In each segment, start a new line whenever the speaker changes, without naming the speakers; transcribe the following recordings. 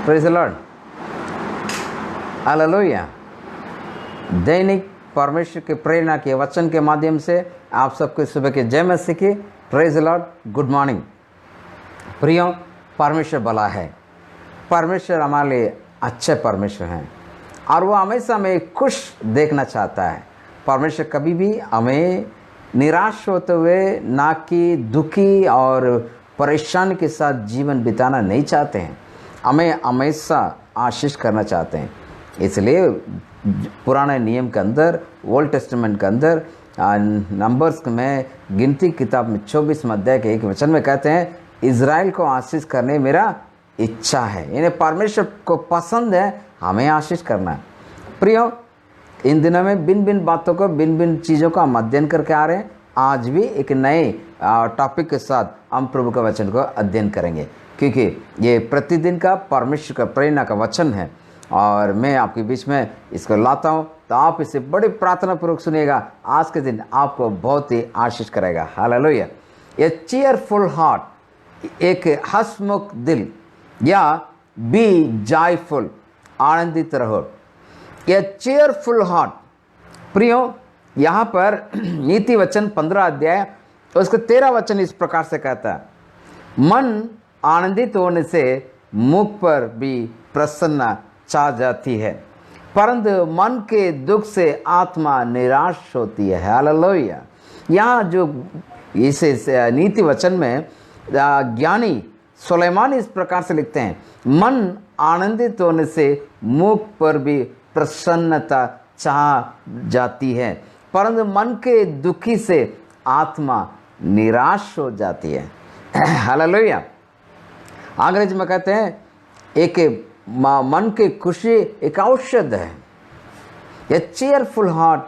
Praise the Lord, hallelujah. दैनिक परमेश्वर के प्रेरणा के वचन के माध्यम से आप सबके सुबह के जय मसीह की। Praise the Lord, good morning. प्रियो, परमेश्वर भला है। परमेश्वर हमारे लिए अच्छे परमेश्वर हैं और वो हमेशा हमें खुश देखना चाहता है। परमेश्वर कभी भी हमें निराश होते हुए, ना कि दुखी और परेशान के साथ जीवन बिताना नहीं चाहते हैं। हमें हमेशा आशीष करना चाहते हैं। इसलिए पुराने नियम के अंदर, ओल्ड टेस्टामेंट के अंदर, नंबर्स में गिनती किताब में 24 अध्याय के 1 वचन में कहते हैं, इज़राइल को आशीष करने मेरा इच्छा है। इन्हें परमेश्वर को पसंद है हमें आशीष करना है। प्रियो, इन दिनों में भिन्न भिन्न बातों को, भिन्न भिन्न चीज़ों का हम अध्ययन करके आ रहे हैं। आज भी एक नए टॉपिक के साथ हम प्रभु का वचन को अध्ययन करेंगे, क्योंकि ये प्रतिदिन का परमेश्वर का प्रेरणा का वचन है और मैं आपके बीच में इसको लाता हूँ। तो आप इसे बड़े प्रार्थना पूर्वक सुनिएगा। आज के दिन आपको बहुत ही आशीष करेगा। हालेलुया। ए चीयरफुल हार्ट, एक हंसमुख दिल, या बी जॉयफुल, आनंदित रहो। ए चीयरफुल हार्ट। प्रियो, यहाँ पर नीति वचन 15 अध्याय उसका 13 वचन इस प्रकार से कहता है, मन आनंदित होने से मुख पर भी प्रसन्नता छा जाती है, परंतु मन के दुख से आत्मा निराश होती है। हालेलुया। यहाँ जो इस नीति वचन में ज्ञानी सुलेमान इस प्रकार से लिखते हैं, मन आनंदित होने से मुख पर भी प्रसन्नता छा जाती है, परंतु मन के दुखी से आत्मा निराश हो जाती है। हालेलुया। अंग्रेजी में कहते हैं, एक मन की खुशी एक औषध है। ये चीयरफुल हार्ट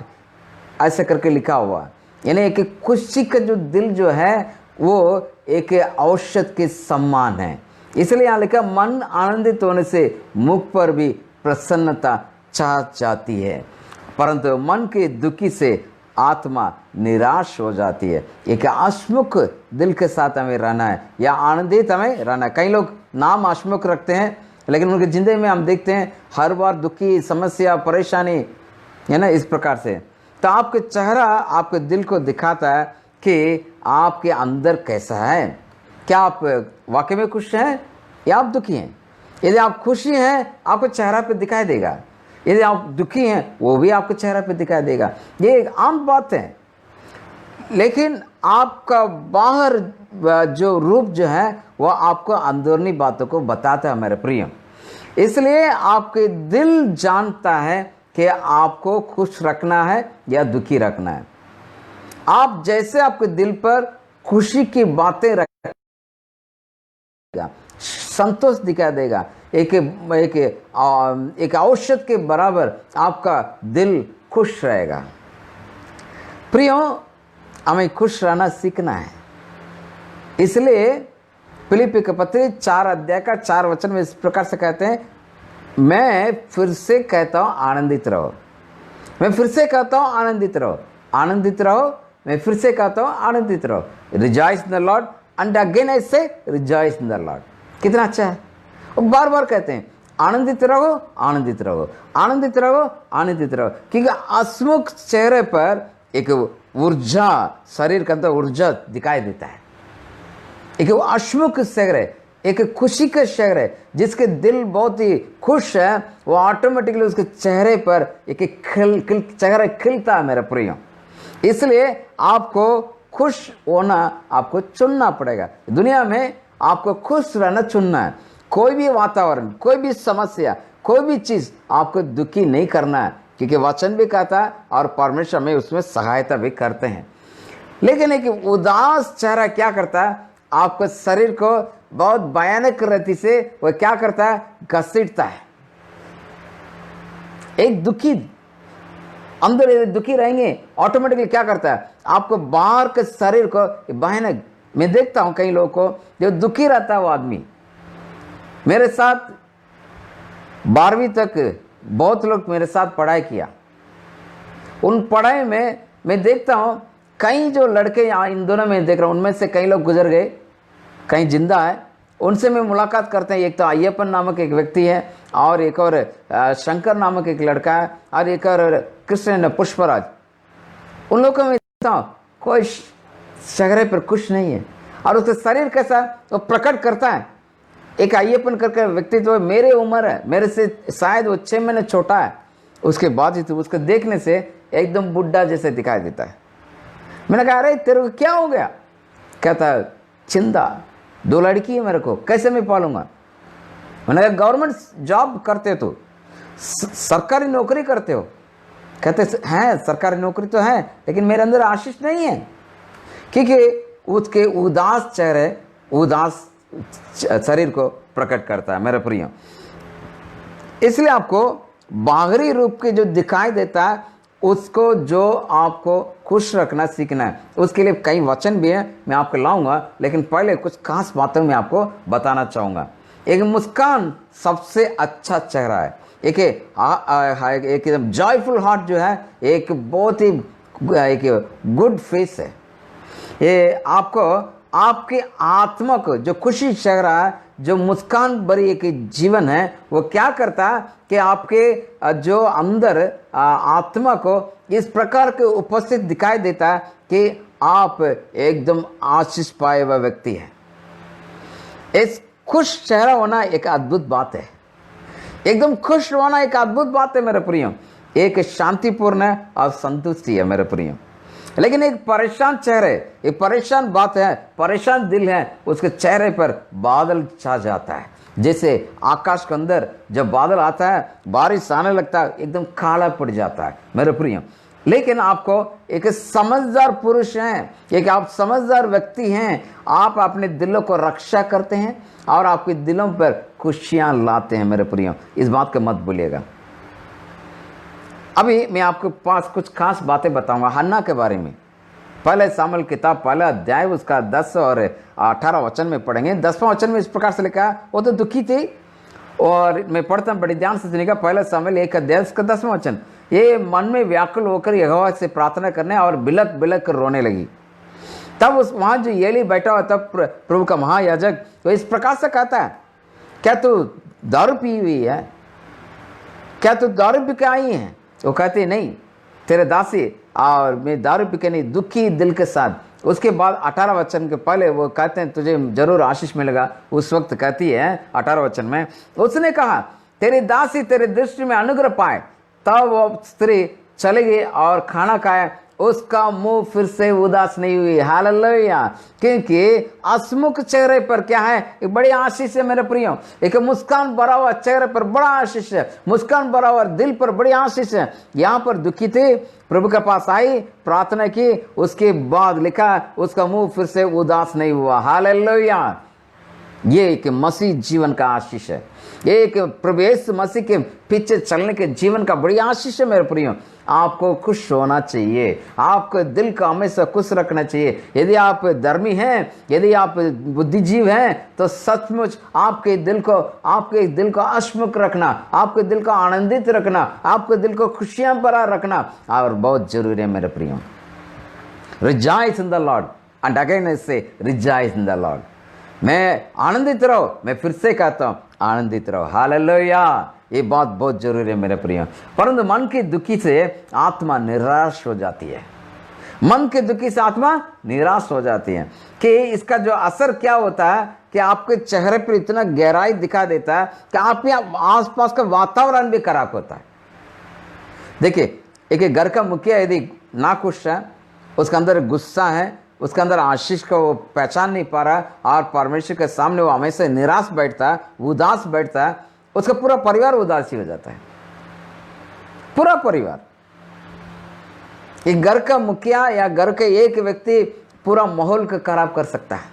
ऐसे करके लिखा हुआ, यानी एक खुशी का जो दिल जो है वो एक औषध के समान है। इसलिए यहाँ लिखा, मन आनंदित होने से मुख पर भी प्रसन्नता छा जाती है, परंतु मन के दुखी से आत्मा निराश हो जाती है। एक हंसमुख दिल के साथ हमें रहना है, या आनंदित हमें रहना है। कई लोग नाम हंसमुख रखते हैं, लेकिन उनकी ज़िंदगी में हम देखते हैं हर बार दुखी, समस्या, परेशानी, है ना, इस प्रकार से। तो आपके चेहरा आपके दिल को दिखाता है कि आपके अंदर कैसा है। क्या आप वाकई में खुश हैं या आप दुखी हैं? यदि आप खुशी हैं, आपको चेहरा पे दिखाई देगा। यदि आप दुखी हैं, वो भी आपके चेहरे पे दिखाई देगा। ये एक आम बात है, लेकिन आपका बाहर जो रूप जो है वह आपको अंदरूनी बातों को बताता है मेरे प्रिय। इसलिए आपके दिल जानता है कि आपको खुश रखना है या दुखी रखना है। आप जैसे आपके दिल पर खुशी की बातें रखेगा, संतोष दिखा देगा, एक औषध के बराबर आपका दिल खुश रहेगा। प्रियो, हमें खुश रहना सीखना है। इसलिए फिलिप्पी के पत्र 4 अध्याय का 4 वचन में इस प्रकार से कहते हैं, मैं फिर से कहता हूँ आनंदित रहो। मैं फिर से कहता हूँ आनंदित रहो, आनंदित रहो। मैं फिर से कहता हूँ आनंदित रहो। Rejoice in the Lord, and again I से रिजॉइस इन द लॉर्ड। कितना अच्छा है। वो बार बार कहते हैं, आनंदित रहो, आनंदित रहो, आनंदित रहो, आनंदित रहो, क्योंकि हंसमुख चेहरे पर एक ऊर्जा, शरीर के अंदर ऊर्जा दिखाई देता है। एक हंसमुख चेहरे, एक खुशी का चेहरा है। जिसके दिल बहुत ही खुश है, वो ऑटोमेटिकली उसके चेहरे पर एक चेहरा खिलता है मेरे प्रिय। इसलिए आपको खुश होना आपको चुनना पड़ेगा। दुनिया में आपको खुश रहना चुनना है। कोई भी वातावरण, कोई भी समस्या, कोई भी चीज़ आपको दुखी नहीं करना है, क्योंकि वचन भी कहता है और परमेश्वर में उसमें सहायता भी करते हैं। लेकिन एक उदास चेहरा क्या करता है, आपके शरीर को बहुत भयानक रीति से वह क्या करता है, घसीटता है। एक दुखी अंदर यदि दुखी रहेंगे, ऑटोमेटिकली क्या करता है, आपको बाहर के शरीर को भयानक। मैं देखता हूं कई लोगों को जो दुखी रहता है, वो आदमी मेरे साथ 12वीं तक बहुत लोग मेरे साथ पढ़ाई किया। उन पढ़ाई में मैं देखता हूं कई जो लड़के यहाँ इन दोनों में देख रहा हूं, उनमें से कई लोग गुजर गए, कई जिंदा है उनसे में मुलाकात करते हैं। एक तो अय्यप्पन नामक एक व्यक्ति है, और एक और शंकर नामक एक लड़का है, और एक और कृष्ण पुष्पराज। उन लोगों में कोई चेहरे पर कुछ नहीं है, और उसका शरीर कैसा वो प्रकट करता है। एक अय्यप्पन करके व्यक्ति तो मेरे उम्र है, मेरे से शायद वो 6 महीने छोटा है, उसके बाद ही तो उसको देखने से एकदम बुढ़ा जैसे दिखाई देता है। मैंने कहा अरे तेरे को क्या हो गया? कहता है चिंता, 2 लड़की है मेरे को, कैसे मैं पालूंगा? मैंने कहा गवर्नमेंट जॉब करते हो तो, सरकारी नौकरी करते हो? कहते हैं सरकारी नौकरी तो है, लेकिन मेरे अंदर आशीष नहीं है, क्योंकि उसके उदास चेहरे उदास शरीर को प्रकट करता है मेरे प्रिय। इसलिए आपको बाहरी रूप के जो दिखाई देता है उसको जो आपको खुश रखना सीखना है। उसके लिए कई वचन भी हैं, मैं आपको लाऊंगा, लेकिन पहले कुछ खास बातें मैं आपको बताना चाहूँगा। एक मुस्कान सबसे अच्छा चेहरा है। एक एकदम जॉयफुल हार्ट जो है एक बहुत ही एक गुड फेस है। ये आपको आपके आत्मा को जो खुशी चेहरा है, जो मुस्कान भरी एक जीवन है, वो क्या करता है कि आपके जो अंदर आत्मा को इस प्रकार के उपस्थित दिखाई देता है कि आप एकदम आशीष पाए हुआ व्यक्ति है। इस खुश चेहरा होना एक अद्भुत बात है, एकदम खुश होना एक अद्भुत बात है मेरे प्रियो। एक शांतिपूर्ण और संतुष्टि है मेरे प्रियो। लेकिन एक परेशान चेहरे, एक परेशान बात है, परेशान दिल है, उसके चेहरे पर बादल छा जाता है। जैसे आकाश के अंदर जब बादल आता है, बारिश आने लगता है, एकदम काला पड़ जाता है मेरे प्रिय। लेकिन आपको एक समझदार पुरुष हैं, एक आप समझदार व्यक्ति हैं, आप अपने दिलों को रक्षा करते हैं और आपके दिलों पर खुशियां लाते हैं मेरे प्रिय। इस बात को मत भूलिएगा। अभी मैं आपके पास कुछ खास बातें बताऊंगा हन्ना के बारे में। पहले सामुएल किताब 1 अध्याय उसका 10 और 18 वचन में पढ़ेंगे। 10वां वचन में इस प्रकार से लिखा, वो तो दुखी थी, और मैं पढ़ता हूं, बड़ी ध्यान से सुनिएगा। पहले सामुएल 1 अध्याय उसका 10वां वचन, ये मन में व्याकुल होकर यहोवा से प्रार्थना करने और बिलक बिलक कर रोने लगी। तब उस वहां जो एली बैठा हुआ, तब प्रभु का महायाजक तो इस प्रकार से कहता है, क्या तू दारू पी हुई है? क्या तू दारू पी के आई है? वो कहते नहीं, तेरे दासी और मैं दारू पी के नहीं, दुखी दिल के साथ। उसके बाद 18 वचन के पहले वो कहते हैं तुझे जरूर आशीष मिलेगा। उस वक्त कहती है 18 वचन में, उसने कहा तेरी दासी तेरे दृष्टि में अनुग्रह पाए। तब वो स्त्री चली गई और खाना खाए, उसका मुंह फिर से उदास नहीं हुई। हालेलुया। क्योंकि हंसमुख चेहरे पर क्या है? एक बड़ी आशीष है मेरे प्रियो। एक मुस्कान भरा हुआ चेहरे पर बड़ा आशीष है, मुस्कान भरा हुआ दिल पर बड़ी आशीष है। यहाँ पर दुखी थे, प्रभु के पास आई, प्रार्थना की, उसके बाद लिखा उसका मुंह फिर से उदास नहीं हुआ। हालेलुया। ये एक मसीह जीवन का आशीष है, एक प्रभु यीशु मसीह के पीछे चलने के जीवन का बड़ी आशीष है मेरे प्रियो। आपको खुश होना चाहिए, आपको दिल को हमेशा खुश रखना चाहिए। यदि आप धर्मी हैं, यदि आप बुद्धिजीव हैं, तो सचमुच आपके दिल को हंसमुख रखना, आपके दिल को आनंदित रखना, आपके दिल को खुशियां भरा रखना और बहुत जरूरी है मेरे प्रियो। Rejoice in the Lord, and again I से रिजॉइस इन द लॉर्ड। मैं आनंदित रहो, मैं फिर से कहता हूं आनंदित रहो। हालेलुया। ये बात बहुत जरूरी है मेरे प्रिय। परंतु मन के दुखी से आत्मा निराश हो जाती है, मन के दुखी से आत्मा निराश हो जाती है। कि इसका जो असर क्या होता है कि आपके चेहरे पर इतना गहराई दिखा देता है कि आपके आसपास का वातावरण भी खराब होता है। देखिए, एक घर का मुखिया यदि नाखुश है, उसके अंदर गुस्सा है, उसके अंदर आशीष को वो पहचान नहीं पा रहा, और परमेश्वर के सामने वो हमेशा निराश बैठता है, उदास बैठता है, उसका पूरा परिवार उदासी हो जाता है। पूरा परिवार, एक घर का मुखिया या घर के एक व्यक्ति पूरा माहौल को खराब कर सकता है।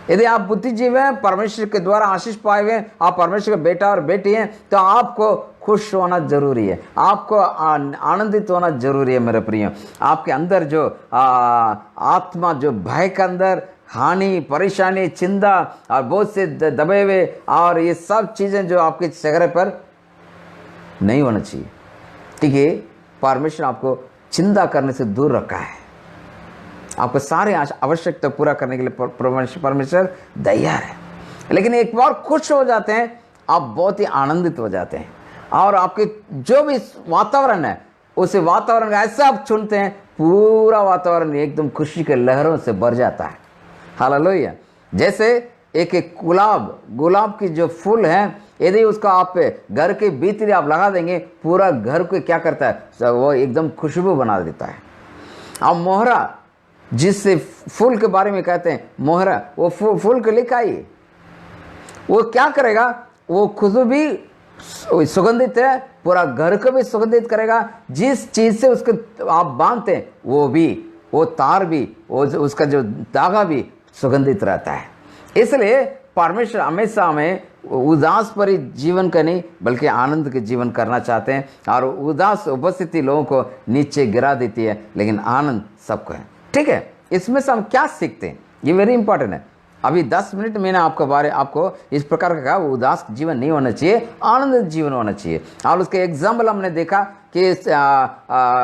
यदि आप बुद्धिजीवी हैं, परमेश्वर के द्वारा आशीष पाए हुए हैं, आप परमेश्वर के बेटा और बेटी हैं, तो आपको खुश होना जरूरी है, आपको आनंदित होना जरूरी है मेरे प्रिय। आपके अंदर जो आत्मा, जो भय के अंदर हानि, परेशानी, चिंता और बहुत से दबे हुए और ये सब चीजें जो आपके चेहरे पर नहीं होना चाहिए, क्योंकि परमेश्वर आपको चिंता करने से दूर रखा है। आपको सारे आवश्यकता पूरा करने के लिए परमेश्वर तैयार है। लेकिन एक बार खुश हो जाते हैं, आप बहुत ही आनंदित हो जाते हैं, और आपके जो भी वातावरण है उस वातावरण ऐसा आप चुनते हैं, पूरा वातावरण एकदम खुशी के लहरों से भर जाता है। हालेलुया। जैसे एक गुलाब की जो फूल है, यदि उसका आप घर के भीतर आप लगा देंगे, पूरा घर को क्या करता है, वो एकदम खुशबू बना देता है। अब मोहरा, जिस फूल के बारे में कहते हैं मोहरा, वो फूल के लिए खाइए, वो क्या करेगा, वो खुद भी सुगंधित है, पूरा घर को भी सुगंधित करेगा। जिस चीज से उसको आप बांधते हैं वो तार भी, उसका जो धागा भी सुगंधित रहता है। इसलिए परमेश्वर हमेशा हमें उदास पर जीवन का नहीं बल्कि आनंद के जीवन करना चाहते हैं, और उदास उपस्थिति लोगों को नीचे गिरा देती है, लेकिन आनंद सबको है। ठीक है, इसमें से हम क्या सीखते हैं, ये वेरी इंपॉर्टेंट है। अभी 10 मिनट मैंने आपको इस प्रकार का कहा, उदास जीवन नहीं होना चाहिए, आनंदित जीवन होना चाहिए। और उसके एग्जाम्पल हमने देखा कि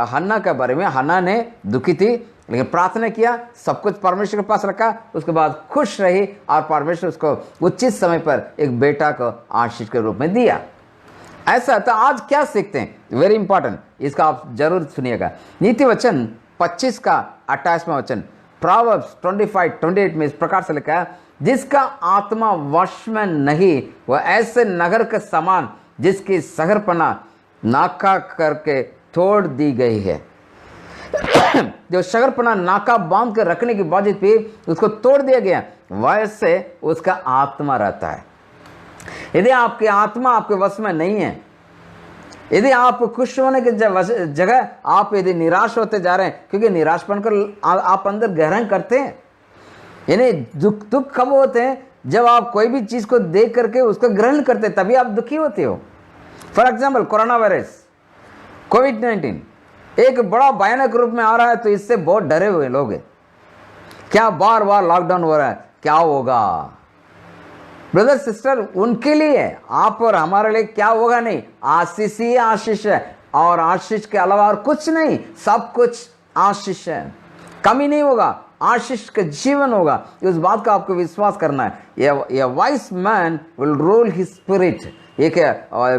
हन्ना के बारे में, हन्ना ने दुखी थी लेकिन प्रार्थना किया, सब कुछ परमेश्वर के पास रखा, उसके बाद खुश रही, और परमेश्वर उसको उचित समय पर एक बेटा को आशीष के रूप में दिया। ऐसा तो आज क्या सीखते हैं, वेरी इंपॉर्टेंट, इसका आप जरूर सुनिएगा। नीति वचन 25 का 28वां वचन, प्रोवर्ब्स 25:28 में इस प्रकार से लिखा है, जिसका आत्मा वश में नहीं वह ऐसे नगर के समान जिसकी शहरपना नाका करके तोड़ दी गई है। जो शहरपना नाका बांध कर रखने के बावजूद भी उसको तोड़ दिया गया, वैसे उसका आत्मा रहता है। यदि आपकी आत्मा आपके वश में नहीं है, यदि आप खुश होने की जगह आप यदि निराश होते जा रहे हैं, क्योंकि निराशपन कर आप अंदर गहराई करते हैं, यानी दुख कब होते हैं, जब आप कोई भी चीज को देख करके उसको ग्रहण करते हैं, तभी आप दुखी होते हो। फॉर एग्जाम्पल, कोरोना वायरस, कोविड-19 एक बड़ा भयानक रूप में आ रहा है, तो इससे बहुत डरे हुए लोग हैं। क्या बार बार लॉकडाउन हो रहा है, क्या होगा? ब्रदर सिस्टर, उनके लिए, आप और हमारे लिए क्या होगा नहीं, आशीष ही आशीष है, और आशीष के अलावा और कुछ नहीं, सब कुछ आशीष है, कमी नहीं होगा, आशीष का जीवन होगा। उस बात का आपको विश्वास करना है। ये vice man will rule his spirit, एक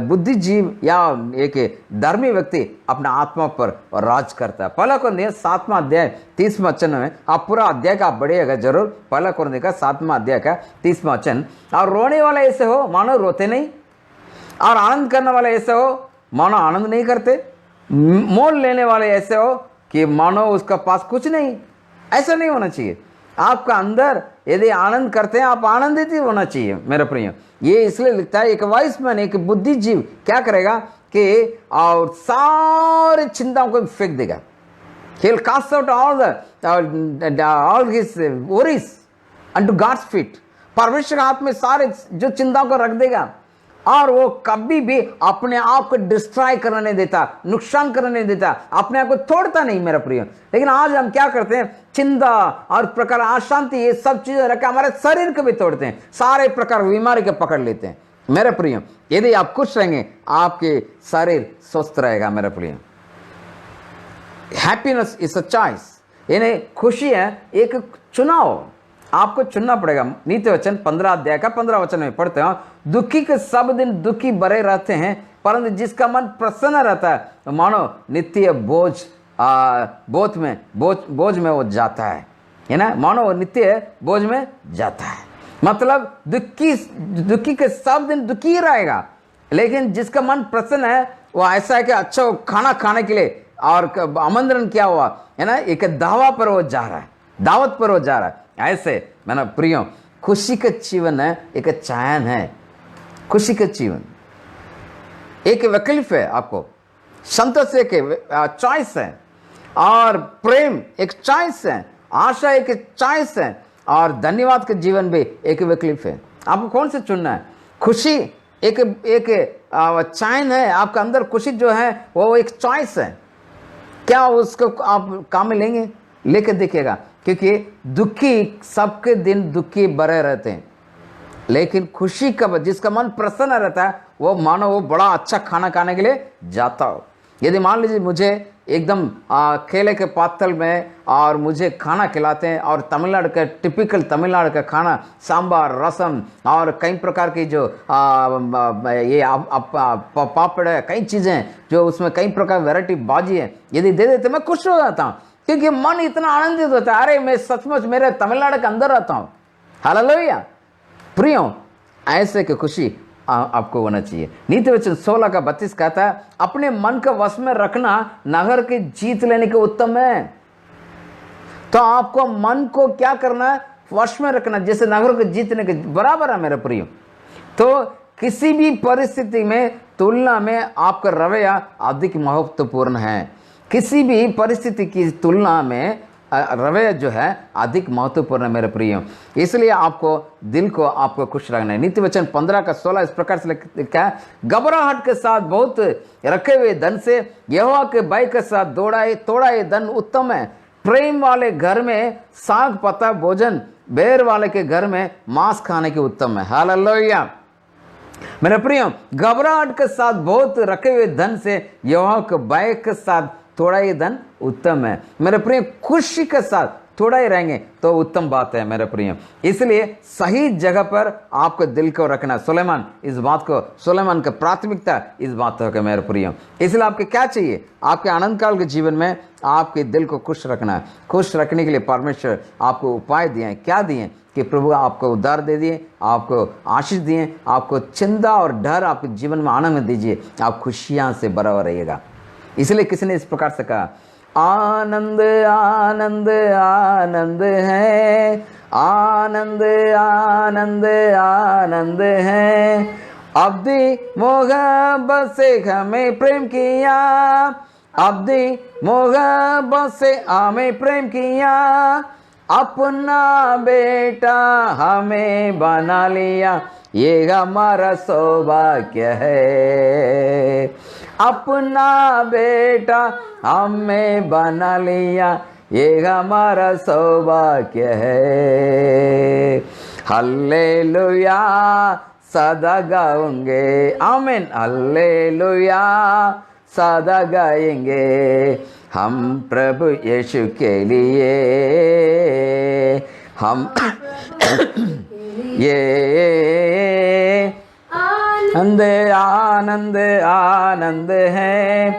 बुद्धिजीव या एक धर्मी व्यक्ति अपना आत्मा पर राज करता है। पहला कुरिन्थियों 7वां अध्याय 30वां वचन में, आप पूरा अध्याय का आप बढ़िएगा जरूर, पहला कुरिन्थियों का 7वां अध्याय का 30वां वचन, और रोने वाले ऐसे हो मानो रोते नहीं, और आनंद करने वाले ऐसे हो मानो आनंद नहीं करते, मोल लेने वाले ऐसे हो कि मानो उसका पास कुछ नहीं। ऐसा नहीं होना चाहिए। आपका अंदर यदि आनंद करते हैं, आप आनंदित ही होना चाहिए मेरे प्रिय। ये इसलिए लिखता है, एक वाइस मैन, एक बुद्धिजीव क्या करेगा कि और सारी चिंताओं को फेंक देगा। He will cast out all his worries unto God's feet. परमेश्वर के हाथ में सारे जो चिंताओं को रख देगा, और वो कभी भी अपने आप को डिस्ट्रॉय करने नहीं देता, नुकसान करने नहीं देता, अपने आप को तोड़ता नहीं मेरा प्रिय। लेकिन आज हम क्या करते हैं, चिंता और प्रकार अशांति, ये सब चीजें रखकर हमारे शरीर को भी तोड़ते हैं, सारे प्रकार बीमारी के पकड़ लेते हैं मेरे प्रिय। यदि आप खुश रहेंगे, आपके शरीर स्वस्थ रहेगा मेरे प्रिय। हैप्पीनेस इज अ चॉइस, यानी खुशी है एक चुनाव, आपको चुनना पड़ेगा। नीति वचन 15 अध्याय का 15 वचन में पढ़ते हैं, दुखी के सब दिन दुखी बरे रहते हैं, परंतु जिसका मन प्रसन्न रहता है तो मानो नित्य बोझ में वो जाता है ना, मानो वो नित्य बोझ में जाता है। मतलब दुखी के सब दिन दुखी ही रहेगा, लेकिन जिसका मन प्रसन्न है वो ऐसा है कि अच्छा खाना खाने के लिए और आमंत्रण किया हुआ है ना, एक दावा पर वो जा रहा है, दावत पर वो जा रहा है। ऐसे मैंने प्रियो, खुशी का जीवन है, एक चयन है। खुशी का जीवन एक वैकल्पिक है, आपको संतोष एक चॉइस है, और प्रेम एक चॉइस है, आशा एक चॉइस है, और धन्यवाद का जीवन भी एक वैकल्पिक है। आपको कौन से चुनना है? खुशी एक चयन है, आपका अंदर खुशी जो है वो एक चॉइस है। क्या उसको आप काम में लेंगे? लेकर देखिएगा, क्योंकि दुखी सबके दिन दुखी बरे रहते हैं, लेकिन खुशी का जिसका मन प्रसन्न रहता है वो मानो वो बड़ा अच्छा खाना खाने के लिए जाता हो। यदि मान लीजिए मुझे एकदम केले के पातल में और मुझे खाना खिलाते हैं। और तमिलनाडु का टिपिकल तमिलनाडु का खाना सांबार, रसम और कई प्रकार की जो ये पापड़ है, कई चीज़ें जो उसमें कई प्रकार वैरायटी बाजी है, यदि दे देते मैं खुश हो जाता हूँ, क्योंकि मन इतना आनंदित होता है, अरे मैं सचमुच मेरे तमिलनाडु के अंदर रहता हूँ। हालेलुया। प्रियो, ऐसे की खुशी आपको होना चाहिए। नीति वचन 16 का 32 कहता है, अपने मन का वश में रखना नगर के जीत लेने के उत्तम है। तो आपको मन को क्या करना है? वश में रखना, जैसे नगर को जीतने के बराबर है मेरे प्रियो। तो किसी भी परिस्थिति में तुलना में आपका रवैया अधिक महत्वपूर्ण है। किसी भी परिस्थिति की तुलना में रवैया जो है अधिक महत्वपूर्ण है मेरे प्रियो। इसलिए आपको दिल को आपको खुश रखना है। नीति वचन 15 का 16 इस प्रकार से लिखा है, घबराहट के साथ बहुत रखे हुए धन से यहोवा के भय के साथ तोड़ा धन उत्तम है। प्रेम वाले घर में साग पत्ता भोजन, बैर वाले के घर में मांस खाने के उत्तम है। हालेलुया। मेरे प्रियो, घबराहट के साथ बहुत रखे हुए धन से यहोवा के भय के साथ थोड़ा ही धन उत्तम है। मेरे प्रिय, खुशी के साथ थोड़ा ही रहेंगे तो उत्तम बात है मेरे प्रिय। इसलिए सही जगह पर आपको दिल को रखना। सुलेमान इस बात को, सुलेमान की प्राथमिकता इस बात को मेरे प्रिय। इसलिए आपके क्या चाहिए? आपके आनंद काल के जीवन में आपके दिल को खुश रखना है। खुश रखने के लिए परमेश्वर आपको उपाय दिए हैं। क्या दिए? कि प्रभु आपको उद्धार दे दिए, आपको आशीष दिए, आपको चिंता और डर आपके जीवन में आनंद दीजिए, आप खुशियां से भरा हुआ रहिएगा। इसलिए किसी ने इस प्रकार से कहा, आनंद आनंद आनंद है, आनंद आनंद आनंद है, अब्दी मोहब्बत से हमें प्रेम किया, अब्दी मोहब्बत से हमें प्रेम किया, अपना बेटा हमें बना लिया, ये हमारा सौभाग्य है। अपना बेटा हमें बना लिया, ये हमारा सौभाग्य है। हल्लेलुया सदा गाएंगे, आमीन। हल्लेलुया सदा गाएंगे हम प्रभु यीशु के लिए, हम ये आनंद आनंद आनंद है,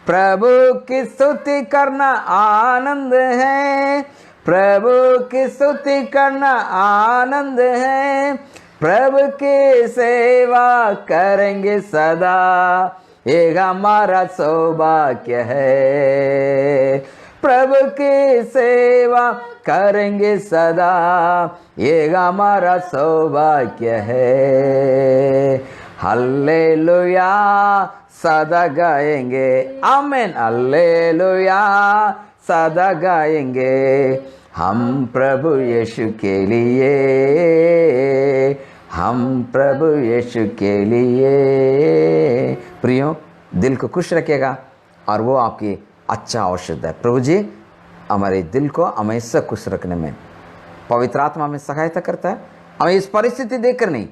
प्रभु की स्तुति करना आनंद है, प्रभु की स्तुति करना आनंद है, प्रभु की सेवा करेंगे सदा, ये हमारा सौभाग्य है। प्रभु की सेवा करेंगे सदा, ये हमारा सौभाग्य है। हल्लेलुया सदा गाएंगे, आमीन। हल्लेलुया सदा गाएंगे हम प्रभु यीशु के लिए, हम प्रभु यीशु के लिए। प्रियो, दिल को खुश रखिएगा और वो आपकी अच्छा औषध है। प्रभु जी हमारे दिल को हमेशा खुश रखने में, पवित्र आत्मा में सहायता करता है। हमें इस परिस्थिति देखकर नहीं,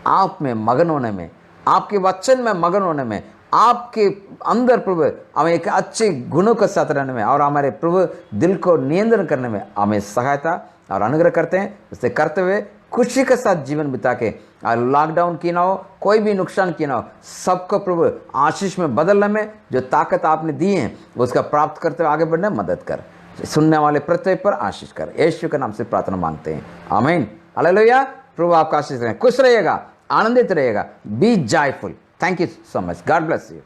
आप में मगन होने में, आपके वचन में मगन होने में, आपके अंदर प्रभु हमें एक अच्छे गुणों के साथ रहने में और हमारे प्रभु दिल को नियंत्रण करने में हमें सहायता और अनुग्रह करते हैं। इसे करते हुए खुशी के साथ जीवन बिता के, लॉकडाउन की ना हो, कोई भी नुकसान की ना हो, सबको प्रभु आशीष में बदलने में जो ताकत आपने दी है उसका प्राप्त करते हुए आगे बढ़ने मदद कर। सुनने वाले प्रत्येक पर आशीष कर, यीशु के नाम से प्रार्थना मांगते हैं, आमीन। हालेलुया। प्रभु आपका आशीष करें, खुश रहिएगा, आनंदित रहिएगा, be joyful. Thank you so much, God bless you.